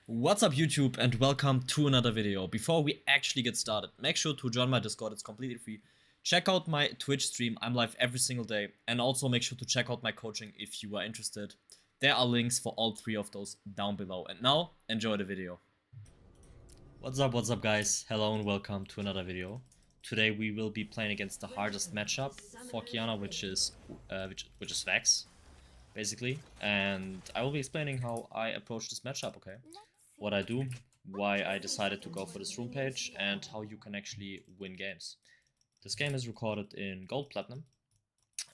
What's up YouTube and welcome to another video. Before we actually get started, make sure to join my Discord, it's completely free. Check out my Twitch stream, I'm live every single day. And also make sure to check out my coaching if you are interested. There are links for all three of those down below. And now, enjoy the video. What's up guys, hello and welcome to another video. Today we will be playing against the hardest matchup for Qiyana, which is VEX, basically. And I will be explaining how I approach this matchup, okay? What I do, why I decided to go for this room page, and how you can actually win games. This game is recorded in Gold Platinum,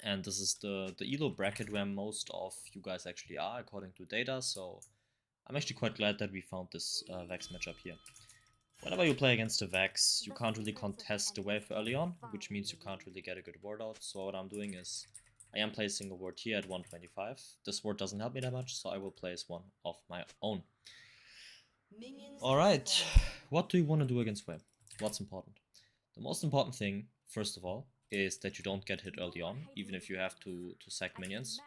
and this is the ELO bracket where most of you guys actually are, according to data, so I'm actually quite glad that we found this VEX matchup here. Whenever you play against a VEX, you can't really contest the wave early on, which means you can't really get a good ward out, so what I'm doing is I am placing a ward here at 125. This ward doesn't help me that much, so I will place one of my own. Alright, what do you want to do against wave? What's important? The most important thing, first of all, is that you don't get hit early on, even if you have to sack minions.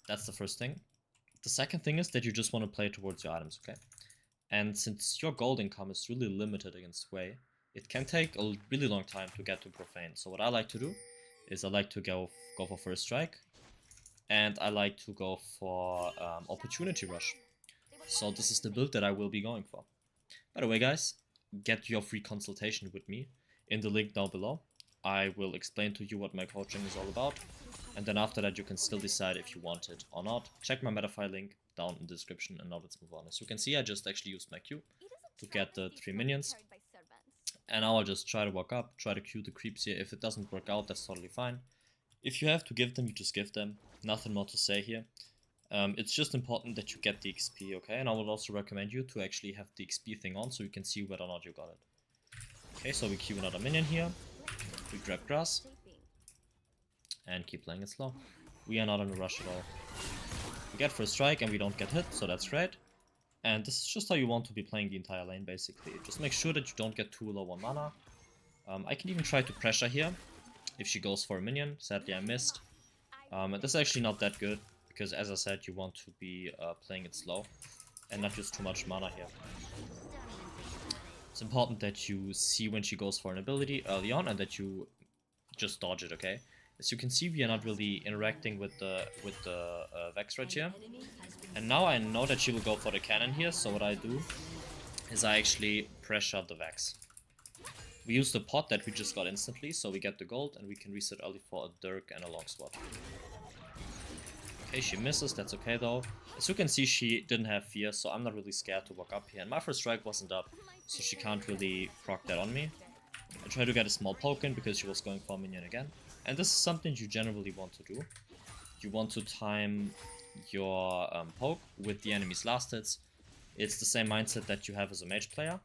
That's the first thing. The second thing is that you just want to play towards your items, okay? And since your gold income is really limited against Wei, it can take a really long time to get to Profane. So what I like to do is I like to go for First Strike, and I like to go for Opportunity Rush. So this is the build that I will be going for. By the way guys, get your free consultation with me in the link down below. I will explain to you what my coaching is all about, and then after that you can still decide if you want it or not. Check my metafile link down in the description, and now let's move on. As you can see, I just actually used my Q to get the 3 minions. And now I'll just try to walk up, try to Q the creeps here. If it doesn't work out, that's totally fine. If you have to give them, you just give them. Nothing more to say here. It's just important that you get the XP, okay? And I would also recommend you to actually have the XP thing on so you can see whether or not you got it. Okay, so we Q another minion here. We grab grass. And keep playing it slow. We are not in a rush at all. We get first strike and we don't get hit, so that's great. And this is just how you want to be playing the entire lane, basically. Just make sure that you don't get too low on mana. I can even try to pressure here if she goes for a minion. Sadly, I missed. And this is actually not that good, because as I said, you want to be playing it slow and not use too much mana here. It's important that you see when she goes for an ability early on and that you just dodge it, okay? As you can see, we are not really interacting with the VEX right here. And now I know that she will go for the cannon here, so what I do is I actually pressure the VEX. We use the pot that we just got instantly, so we get the gold and we can reset early for a Dirk and a long sword. Okay, she misses, that's okay though. As you can see, she didn't have fear, so I'm not really scared to walk up here. And my first strike wasn't up, so she can't really proc that on me. I tried to get a small poke in because she was going for a minion again. And this is something you generally want to do. You want to time your poke with the enemy's last hits. It's the same mindset that you have as a mage player.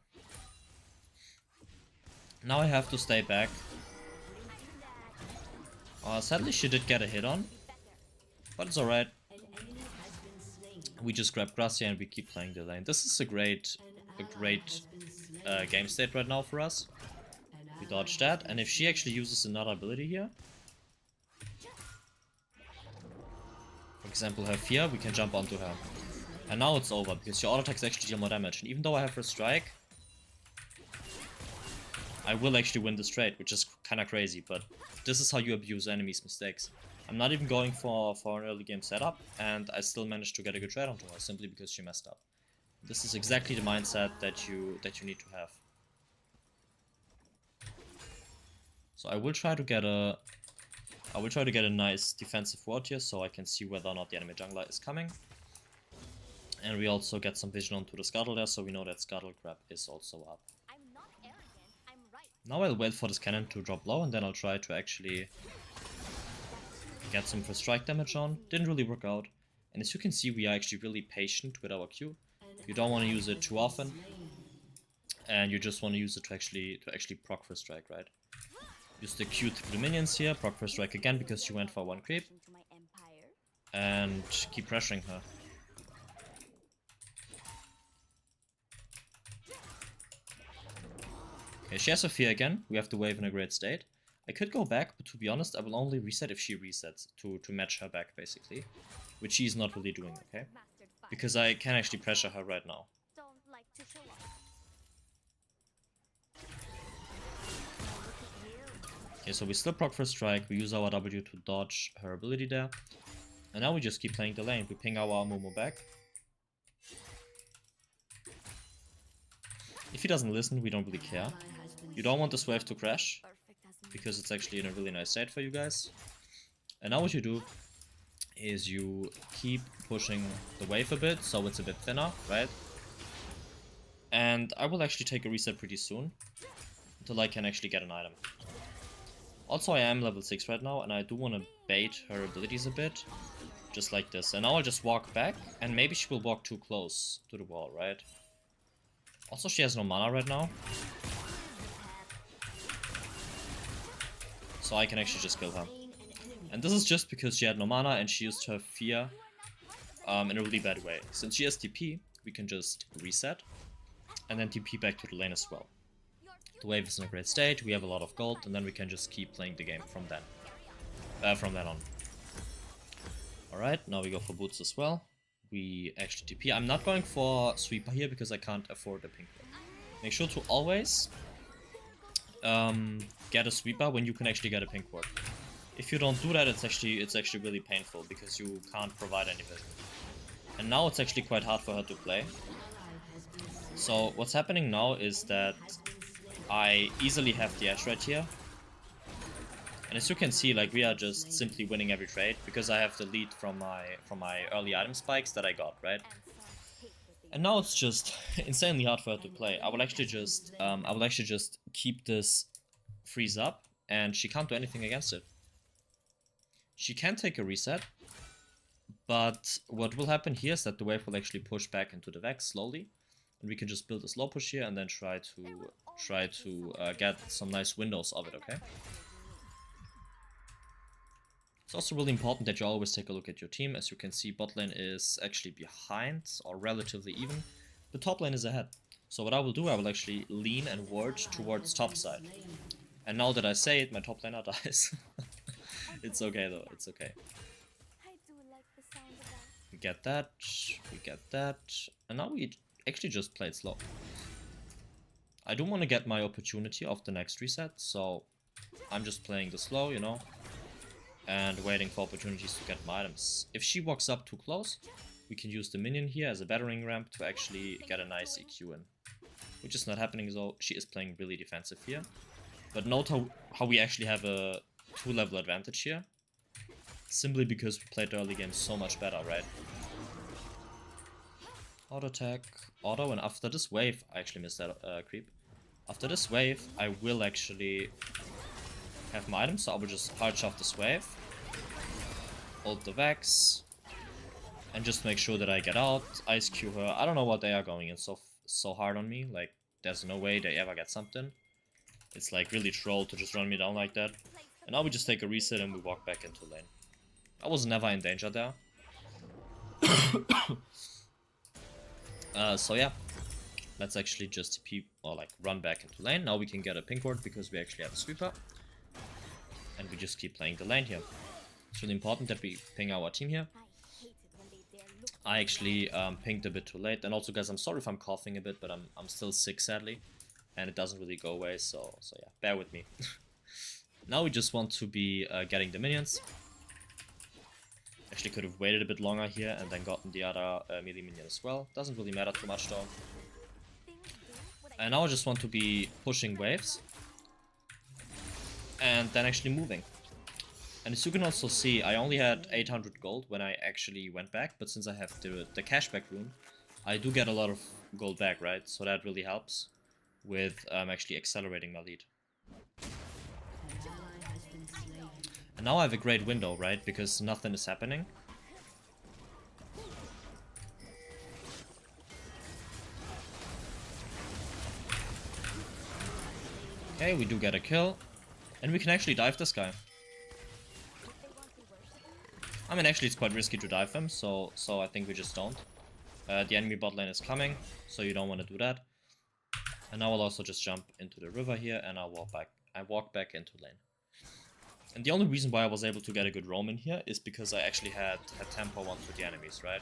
Now I have to stay back. Sadly she did get a hit on, but it's alright. We just grab Gracia and we keep playing the lane. This is a great game state right now for us. We dodge that, and if she actually uses another ability here, for example her fear, we can jump onto her. And now it's over, because your auto attacks actually deal more damage. And even though I have first strike, I will actually win this trade, which is kinda crazy, but this is how you abuse enemies' mistakes. I'm not even going for an early game setup, and I still managed to get a good trade onto her, simply because she messed up. This is exactly the mindset that you need to have. So I will try to get a nice defensive ward here, so I can see whether or not the enemy jungler is coming. And we also get some vision onto the scuttle there, so we know that scuttle grab is also up. Now I'll wait for this cannon to drop low, and then I'll try to actually get some first strike damage on. Didn't really work out. And as you can see, we are actually really patient with our Q. You don't want to use it too often, and you just want to use it to actually proc first strike, right? Use the Q through the minions here, proc first strike again because she went for one creep, and keep pressuring her. Okay, she has a fear again. We have the wave in a great state. I could go back, but to be honest, I will only reset if she resets to match her back, basically. Which she's not really doing, okay? because I can actually pressure her right now. Okay, so we still proc first strike, we use our W to dodge her ability there. And now we just keep playing the lane. We ping our Momo back. If he doesn't listen, we don't really care. You don't want this wave to crash, because it's actually in a really nice state for you guys. And now what you do is you keep pushing the wave a bit, so it's a bit thinner, right? And I will actually take a reset pretty soon, until I can actually get an item. Also, I am level 6 right now, and I do want to bait her abilities a bit, just like this. And now I'll just walk back, and maybe she will walk too close to the wall, right? Also, she has no mana right now, so I can actually just kill her. And this is just because she had no mana and she used her fear in a really bad way. Since she has TP, we can just reset and then TP back to the lane as well. The wave is in a great state, we have a lot of gold, and then we can just keep playing the game from then on. Alright, now we go for boots as well. We actually TP. I'm not going for sweeper here because I can't afford a pink one. Make sure to always get a sweeper when you can actually get a pink ward. If you don't do that, it's actually really painful because you can't provide any vision. And now it's actually quite hard for her to play. So what's happening now is that I easily have the edge right here. And as you can see, like, we are just simply winning every trade because I have the lead from my early item spikes that I got, right? And now it's just insanely hard for her to play. I will actually just keep this freeze up, and she can't do anything against it. She can take a reset, but what will happen here is that the wave will actually push back into the VEX slowly, and we can just build a slow push here and then try to get some nice windows of it, okay? It's also really important that you always take a look at your team. As you can see, bot lane is actually behind, or relatively even. The top lane is ahead. So what I will do, I will actually lean and ward towards top side. And now that I say it, my top laner dies. It's okay though, it's okay. We get that, and now we actually just play it slow. I do want to get my opportunity of the next reset, so I'm just playing the slow, you know, and waiting for opportunities to get my items. If she walks up too close, we can use the minion here as a battering ramp to actually get a nice EQ in. Which is not happening, though. She is playing really defensive here. But note how we actually have a 2-level advantage here. Simply because we played the early game so much better, right? Auto attack, auto, and after this wave, I actually missed that creep. After this wave, I will actually have my items, so I will just hard shove this wave, ult the VEX, and just make sure that I get out, ice Q her. I don't know what they are going in so hard on me, like, there's no way they ever get something. It's like really troll to just run me down like that. And now we just take a reset and we walk back into lane. I was never in danger there. So yeah, let's actually just TP or like run back into lane. Now we can get a pink ward because we actually have a sweeper. And we just keep playing the lane here. It's really important that we ping our team here. I actually pinged a bit too late. And also guys, I'm sorry if I'm coughing a bit, but I'm still sick sadly. And it doesn't really go away, so yeah, bear with me. Now we just want to be getting the minions. Actually could have waited a bit longer here and then gotten the other melee minion as well. Doesn't really matter too much though. And now I just want to be pushing waves. And then actually moving. And as you can also see, I only had 800 gold when I actually went back. But since I have the cashback rune, I do get a lot of gold back, right? So that really helps with actually accelerating my lead. And now I have a great window, right? Because nothing is happening. Okay, we do get a kill. And we can actually dive this guy. I mean, actually it's quite risky to dive him, so I think we just don't. The enemy bot lane is coming, so you don't want to do that. And now I'll also just jump into the river here and I'll walk back into lane. And the only reason why I was able to get a good roam in here is because I actually had tempo onto the enemies, right?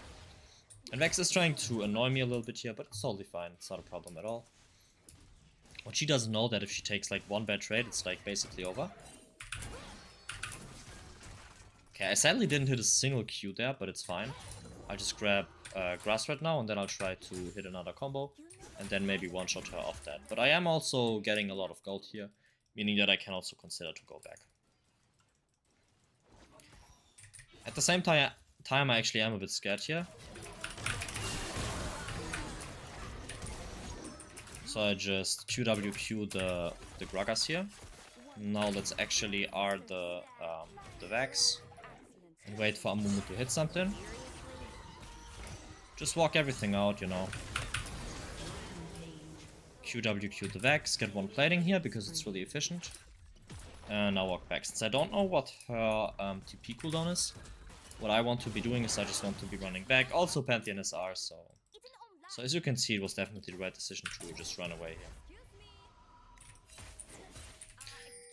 And VEX is trying to annoy me a little bit here, but it's totally fine. It's not a problem at all. What she doesn't know that if she takes like one bad trade, it's like basically over. Okay, I sadly didn't hit a single Q there, but it's fine. I'll just grab Grass right now, and then I'll try to hit another combo, and then maybe one-shot her off that. But I am also getting a lot of gold here, meaning that I can also consider to go back. At the same time, I actually am a bit scared here. So I just QWQ the Gragas here. Now let's actually R the VEX and wait for Amumu to hit something. Just walk everything out, you know. QWQ the VEX, get one plating here because it's really efficient. And now walk back. Since I don't know what her TP cooldown is, what I want to be doing is I just want to be running back. Also Pantheon is R, so as you can see, it was definitely the right decision to just run away here.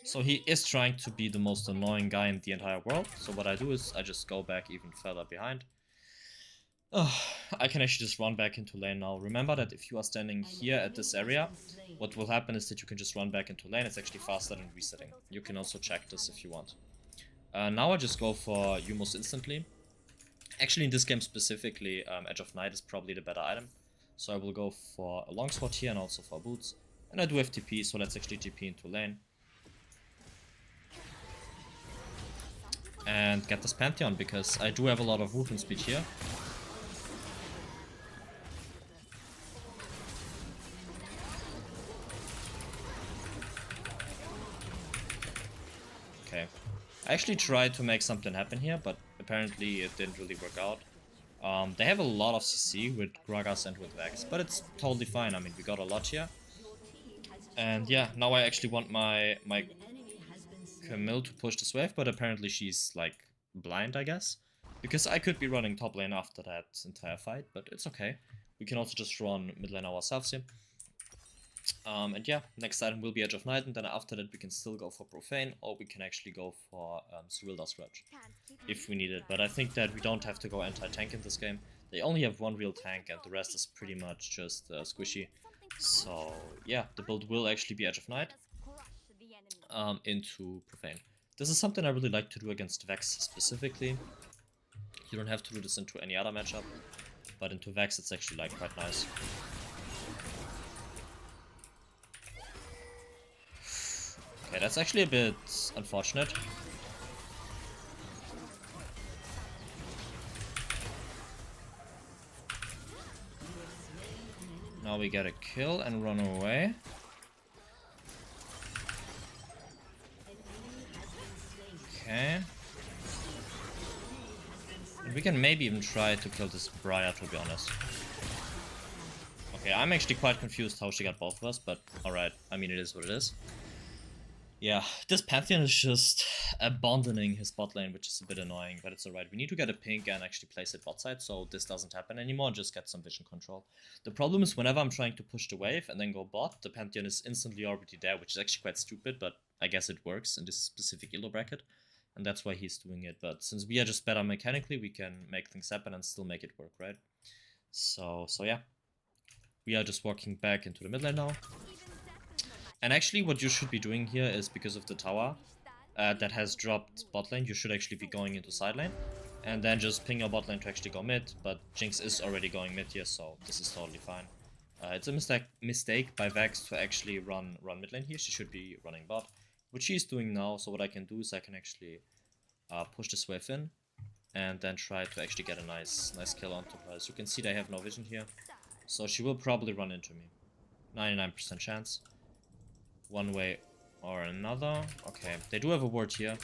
So he is trying to be the most annoying guy in the entire world. So what I do is I just go back even further behind. I can actually just run back into lane now. Remember that if you are standing here at this area, what will happen is that you can just run back into lane. It's actually faster than resetting. You can also check this if you want. Now I just go for Yumos instantly. Actually in this game specifically, Edge of Night is probably the better item. So I will go for a longsword here and also for boots. And I do have TP, so let's actually TP into lane. And get this Pantheon, because I do have a lot of movement speed here. Okay. I actually tried to make something happen here, but apparently it didn't really work out. They have a lot of CC with Gragas and with VEX, but it's totally fine. I mean, we got a lot here. And yeah, now I actually want my Camille to push this wave, but apparently she's like blind, I guess. Because I could be running top lane after that entire fight, but it's okay. We can also just run mid lane ourselves here. And yeah, next item will be Edge of Night, and then after that we can still go for Profane, or we can actually go for Cyrilda's Grudge, if we need it. But I think that we don't have to go anti-tank in this game. They only have one real tank, and the rest is pretty much just squishy. So yeah, the build will actually be Edge of Night into Profane. This is something I really like to do against VEX specifically. You don't have to do this into any other matchup, but into VEX it's actually like quite nice. Okay, that's actually a bit unfortunate. Now we get a kill and run away. Okay. And we can maybe even try to kill this Briar, to be honest. Okay, I'm actually quite confused how she got both of us, but alright. I mean, it is what it is. Yeah, this Pantheon is just abandoning his bot lane, which is a bit annoying, but it's alright. We need to get a pink and actually place it bot side, so this doesn't happen anymore and just get some vision control. The problem is whenever I'm trying to push the wave and then go bot, the Pantheon is instantly already there, which is actually quite stupid, but I guess it works in this specific elo bracket, and that's why he's doing it. But since we are just better mechanically, we can make things happen and still make it work, right? So yeah. We are just walking back into the mid lane now. And actually what you should be doing here is, because of the tower that has dropped bot lane, you should actually be going into side lane. And then just ping your bot lane to actually go mid, but Jinx is already going mid here, so this is totally fine. It's a mistake by VEX to actually run mid lane here. She should be running bot, which she's doing now. So what I can do is I can actually push this wave in, and then try to actually get a nice kill onto her. As you can see, they have no vision here, so she will probably run into me. 99% chance. One way or another. Okay, they do have a ward here.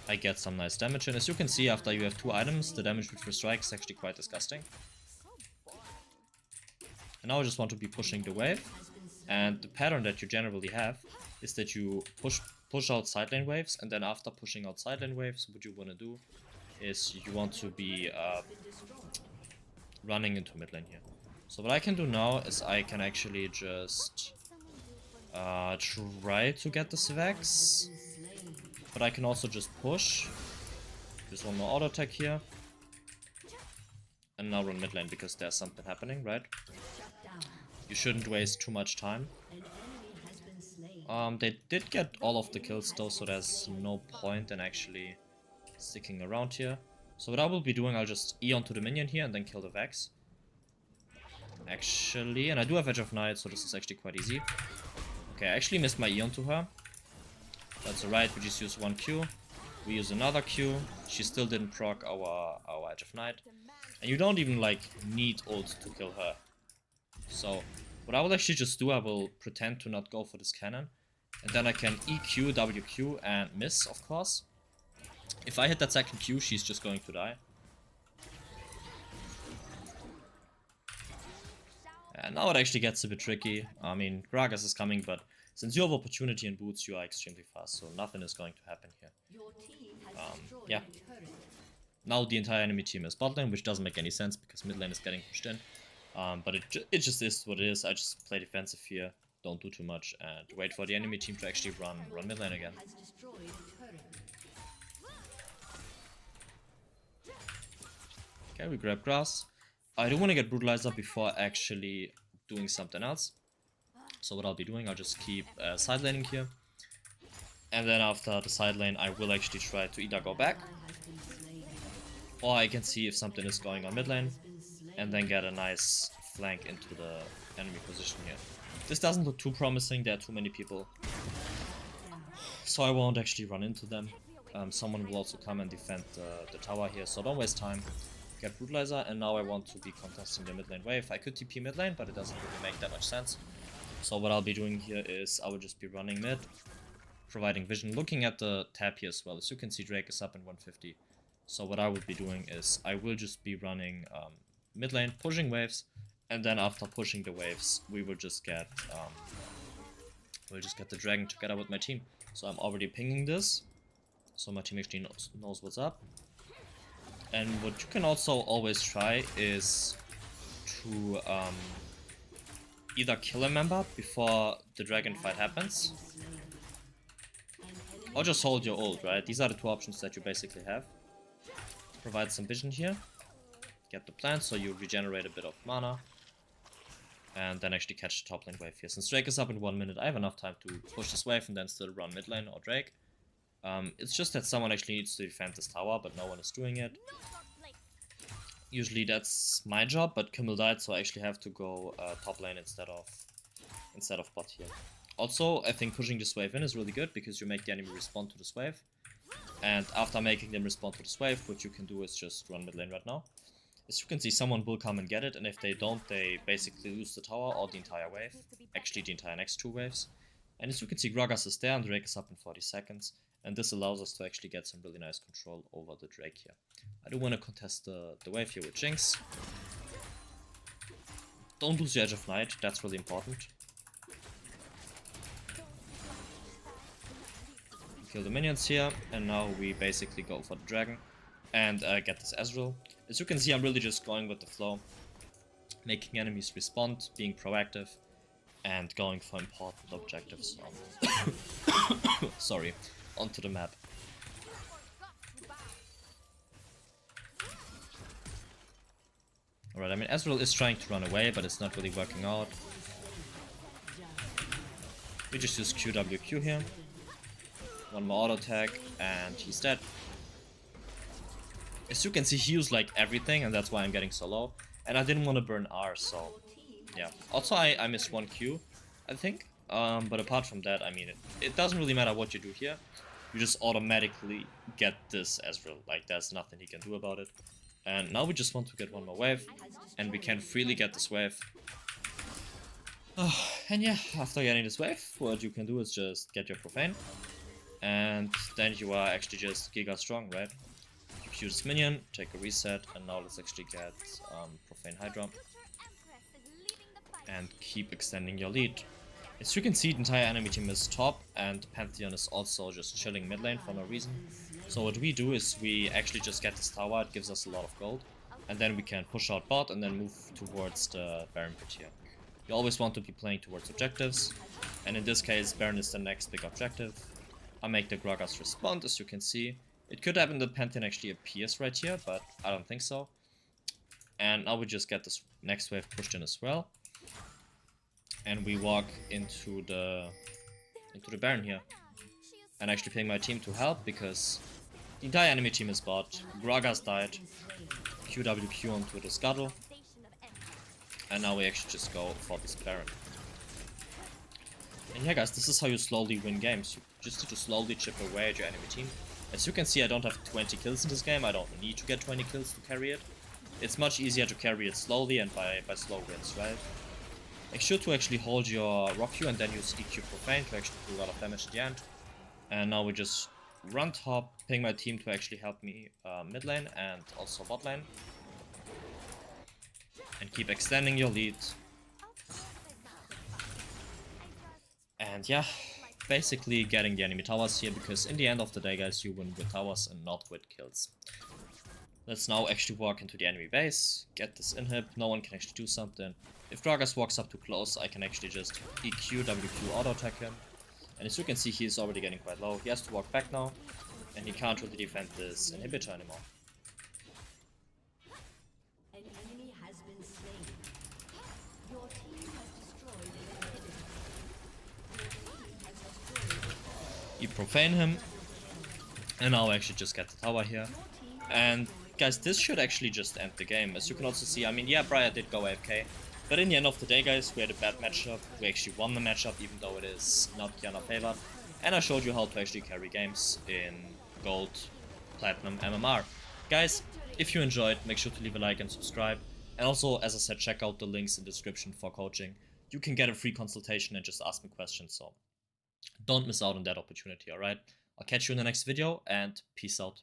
I get some nice damage, and as you can see, after you have 2 items, the damage with first strike is actually quite disgusting. And now I just want to be pushing the wave, and the pattern that you generally have is that you push out side lane waves, and then after pushing out side lane waves, what you want to do is you want to be running into mid lane here. So what I can do now is I can actually just try to get this VEX, but but I can also just push. There's one more auto attack here. And now run mid lane because there's something happening, right? You shouldn't waste too much time. They did get all of the kills though, so there's no point in actually sticking around here. So what I will be doing, I'll just E onto the minion here and then kill the VEX. Actually, and I do have Edge of Night, so this is actually quite easy. Okay, I actually missed my E onto her. That's alright, we just use one Q. We use another Q. She still didn't proc our Edge of Night. And you don't even like need ult to kill her. So what I will actually just do, I will pretend to not go for this cannon. And then I can EQ, WQ and miss, of course. If I hit that second Q, she's just going to die. And now it actually gets a bit tricky. I mean, Gragas is coming, but since you have opportunity and boots, you are extremely fast, so nothing is going to happen here. Yeah. Now the entire enemy team is bot lane, which doesn't make any sense because mid lane is getting pushed in. But it just is what it is. I just play defensive here, don't do too much, and wait for the enemy team to actually run mid lane again. Okay, we grab grass. I do want to get Brutalizer before actually doing something else. So what I'll be doing, I'll just keep side laning here. And then after the side lane, I will actually try to either go back, or I can see if something is going on mid lane, and then get a nice flank into the enemy position here. This doesn't look too promising, there are too many people, so I won't actually run into them. Someone will also come and defend the tower here, so don't waste time. Get Brutalizer, and now I want to be contesting the mid lane wave. I could TP mid lane, but it doesn't really make that much sense. So what I'll be doing here is I will just be running mid, providing vision, looking at the tab here as well. As you can see, Drake is up in 150. So what I will be doing is I will just be running mid lane, pushing waves, and then after pushing the waves, we will just get the dragon together with my team. So I'm already pinging this, so my team actually knows what's up. And what you can also always try is to either kill a member before the dragon fight happens, or just hold your ult, right? These are the two options that you basically have. Provide some vision here, get the plant so you regenerate a bit of mana, and then actually catch the top lane wave here. Since Drake is up in 1 minute, I have enough time to push this wave and then still run mid lane or Drake. It's just that someone actually needs to defend this tower, but no one is doing it. Usually that's my job, but Kimmel died, so I actually have to go top lane instead of bot here. Also, I think pushing this wave in is really good because you make the enemy respond to this wave. And after making them respond to this wave, what you can do is just run mid lane right now. As you can see, someone will come and get it, and if they don't, they basically lose the tower or the entire wave. Actually, the entire next two waves. And as you can see, Gragas is there and Drake is up in 40 seconds. And this allows us to actually get some really nice control over the Drake here. I do want to contest the wave here with Jinx. Don't lose your Edge of Night, that's really important. Kill the minions here, and now we basically go for the dragon and get this Ezreal. As you can see, I'm really just going with the flow, making enemies respond, being proactive, and going for important objectives. Sorry, onto the map. Alright, I mean, Ezreal is trying to run away, but it's not really working out. We just use QWQ here. One more auto attack, and he's dead. As you can see, he used like everything, and that's why I'm getting so low. And I didn't want to burn R, so yeah. Also, I missed one Q, I think. But apart from that, I mean, it doesn't really matter what you do here. You just automatically get this Ezreal. Like, there's nothing he can do about it. And now we just want to get one more wave, and we can freely get this wave. And yeah, after getting this wave, what you can do is just get your Profane. And then you are actually just giga strong, right? You Q this minion, take a reset, and now let's actually get Profane Hydra. And keep extending your lead. As you can see, the entire enemy team is top, and Pantheon is also just chilling mid lane for no reason. So what we do is we actually just get this tower, it gives us a lot of gold. And then we can push out bot and then move towards the Baron pit here. You always want to be playing towards objectives. And in this case, Baron is the next big objective. I make the Gragas respond, as you can see. It could happen that Pantheon actually appears right here, but I don't think so. And now we just get this next wave pushed in as well. And we walk into the Baron here. And actually paying my team to help, because the entire enemy team is bot. Gragas died. QWQ onto the scuttle. And now we actually just go for this Baron. And yeah guys, this is how you slowly win games. You just need to slowly chip away at your enemy team. As you can see, I don't have 20 kills in this game. I don't need to get 20 kills to carry it. It's much easier to carry it slowly and by slow wins, right? Make sure to actually hold your Rock Q and then use EQ Profane to actually do a lot of damage at the end. And now we just run top, ping my team to actually help me mid lane and also bot lane. And keep extending your lead. And yeah, basically getting the enemy towers here, because in the end of the day guys, you win with towers and not with kills. Let's now actually walk into the enemy base, get this inhib, no one can actually do something. If Gragas walks up too close, I can actually just EQ, WQ, auto attack him. And as you can see, he's already getting quite low. He has to walk back now, and he can't really defend this inhibitor anymore. An enemy has been slain. Your team has destroyed an inhibitor. Your team has destroyed You profane him, and now I actually just get the tower here. And guys, this should actually just end the game. As you can also see, I mean, yeah, Briar did go AFK. But in the end of the day, guys, we had a bad matchup. We actually won the matchup, even though it is not Qiyana favored. And I showed you how to actually carry games in Gold, Platinum, MMR. Guys, if you enjoyed, make sure to leave a like and subscribe. And also, as I said, check out the links in the description for coaching. You can get a free consultation and just ask me questions, so don't miss out on that opportunity, alright? I'll catch you in the next video, and peace out.